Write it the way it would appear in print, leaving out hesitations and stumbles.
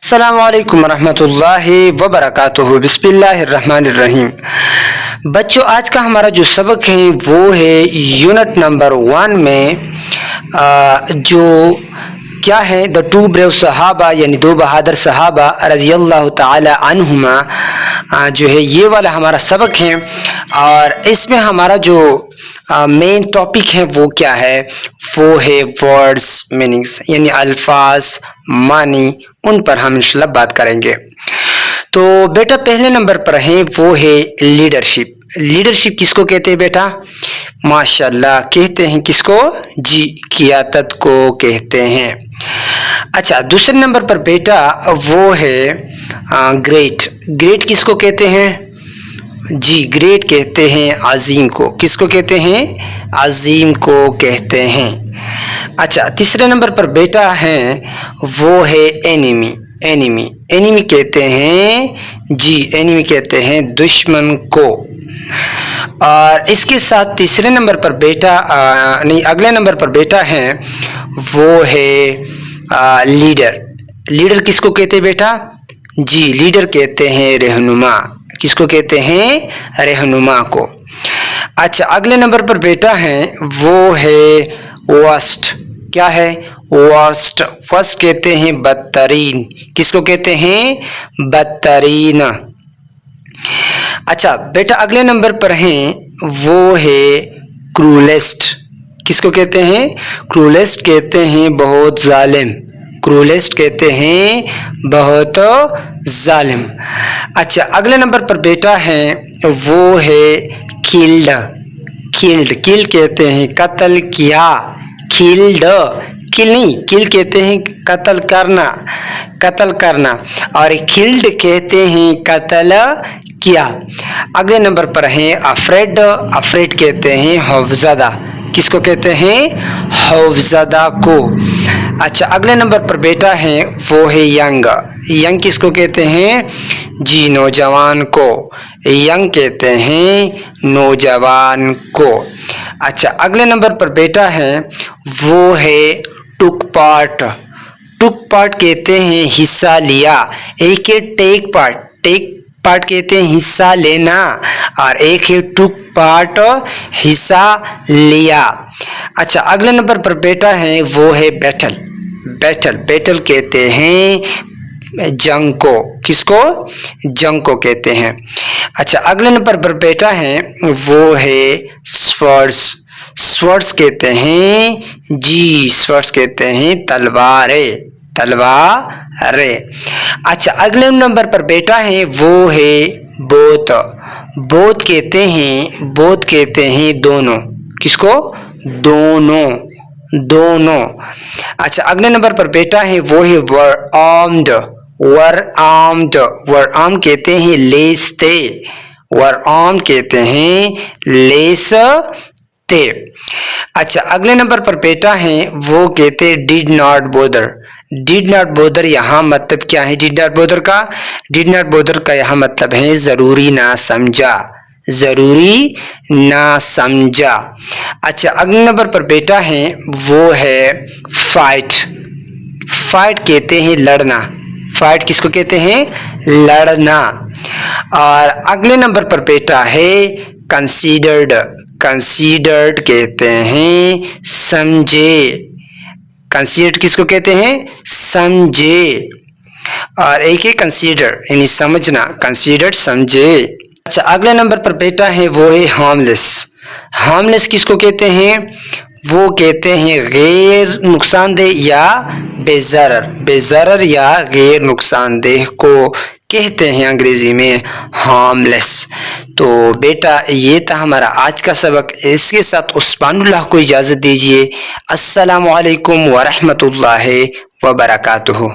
अस्सलामुअलैकुम रहमतुल्लाहि व बरकातुहू। बिस्मिल्लाहिर्रहमानिर्रहीम। बच्चों, आज का हमारा जो सबक है वो है यूनिट नंबर 1 में जो क्या है द टू ब्रेव सहाबा यानी दो बहादुर सहाबा रज़ियल्लाहु ताला अन्हुमा जो है ये वाला हमारा सबक है। और इसमें हमारा जो मेन टॉपिक है वो क्या है, वो है वर्ड्स मीनिंग्स यानी अल्फाज मानी, उन पर हम इंशाल्लाह बात करेंगे। तो बेटा पहले नंबर पर है वो है लीडरशिप। लीडरशिप किसको कहते हैं बेटा? माशाल्लाह, कहते हैं किसको? जी, क़ियादत को कहते हैं। अच्छा, दूसरे नंबर पर बेटा वो है ग्रेट। ग्रेट किसको कहते हैं? जी, ग्रेट कहते हैं अजीम को। किसको कहते हैं? अजीम को कहते हैं। अच्छा, तीसरे नंबर पर बेटा है वो है एनिमी। एनिमी एनिमी कहते हैं जी, एनिमी कहते हैं दुश्मन को। और इसके साथ तीसरे नंबर पर बेटा नहीं, अगले नंबर पर बेटा है वो है लीडर। लीडर किसको कहते हैं बेटा? जी, लीडर कहते हैं रहनुमा। किसको कहते हैं? रहनुमा को। अच्छा, अगले नंबर पर बेटा है वो है वर्स्ट। क्या है? वर्स्ट। फर्स्ट कहते हैं बदतरीन। किसको कहते हैं? बदतरीन। अच्छा बेटा, अगले नंबर पर है वो है क्रूलेस्ट। किसको कहते हैं? क्रूलेस्ट कहते हैं बहुत जालिम। क्रूलेस्ट कहते हैं बहुत जालिम। अच्छा, अगले नंबर पर बेटा है वो है किल्ड। किल्ड किल कहते हैं कत्ल किया। किल्ड किल नहीं, किल कहते हैं कत्ल करना, कत्ल करना। और किल्ड कहते हैं कत्ल किया। अगले नंबर पर है अफ्रेड। अफ्रेड कहते हैं खौफज़दा। किसको कहते हैं? खौफज़दा को। अच्छा, अगले नंबर पर बेटा है वो है यंग। यंग किसको कहते हैं? जी, नौजवान को। यंग कहते हैं नौजवान को। अच्छा, अगले नंबर पर बेटा है वो है टुक पार्ट। टुक पार्ट कहते हैं हिस्सा लिया। एक है टेक पार्ट। टेक पार्ट कहते हैं हिस्सा लेना, और एक है टुक पार्ट हिस्सा लिया। अच्छा, अगले नंबर पर बेटा है वो है बैटल। बैटल बैटल कहते हैं जंग को। किसको? जंग को कहते हैं। अच्छा, अगले नंबर पर बेटा है वो है स्वर्ड्स। स्वर्ड्स कहते हैं जी, स्वर्ड्स कहते हैं तलवारें। तलवारें। अच्छा, अगले नंबर पर बेटा है वो है बोथ। बोथ कहते हैं, बोथ कहते हैं दोनों। किसको? दोनों, दोनों। अच्छा, अगले नंबर पर बेटा है वो है वर आर्म्ड। वर आर्म्ड। वर आर्म कहते हैं लेस थे। वर आर्म कहते हैं लेस थे। अच्छा, अगले नंबर पर बेटा है वो कहते हैं did not bother. Did not bother यहाँ मतलब क्या है? डिड नॉट बोदर का, डिड नॉट बोदर का यहाँ मतलब है जरूरी ना समझा। जरूरी ना समझा। अच्छा, अगले नंबर पर बेटा है वो है फाइट। फाइट कहते हैं लड़ना। फाइट किसको कहते हैं? लड़ना। और अगले नंबर पर बेटा है कंसीडर्ड। कंसीडर्ड कहते हैं समझे। कंसीडर किसको कहते हैं? समझे। और एक है कंसीडर यानी समझना। कंसीडर समझे। अच्छा, अगले नंबर पर बेटा है वो है हार्मलेस। हार्मलेस किसको कहते हैं? वो कहते हैं गैर नुकसानदेह या बेज़रर। बेज़रर या गैर नुकसानदेह को कहते हैं अंग्रेजी में हार्मलेस। तो बेटा ये था हमारा आज का सबक। इसके साथ उस्मानुल्लाह को इजाज़त दीजिए। अस्सलामु अलैकुम व रहमतुल्लाहि व बरकातुहू।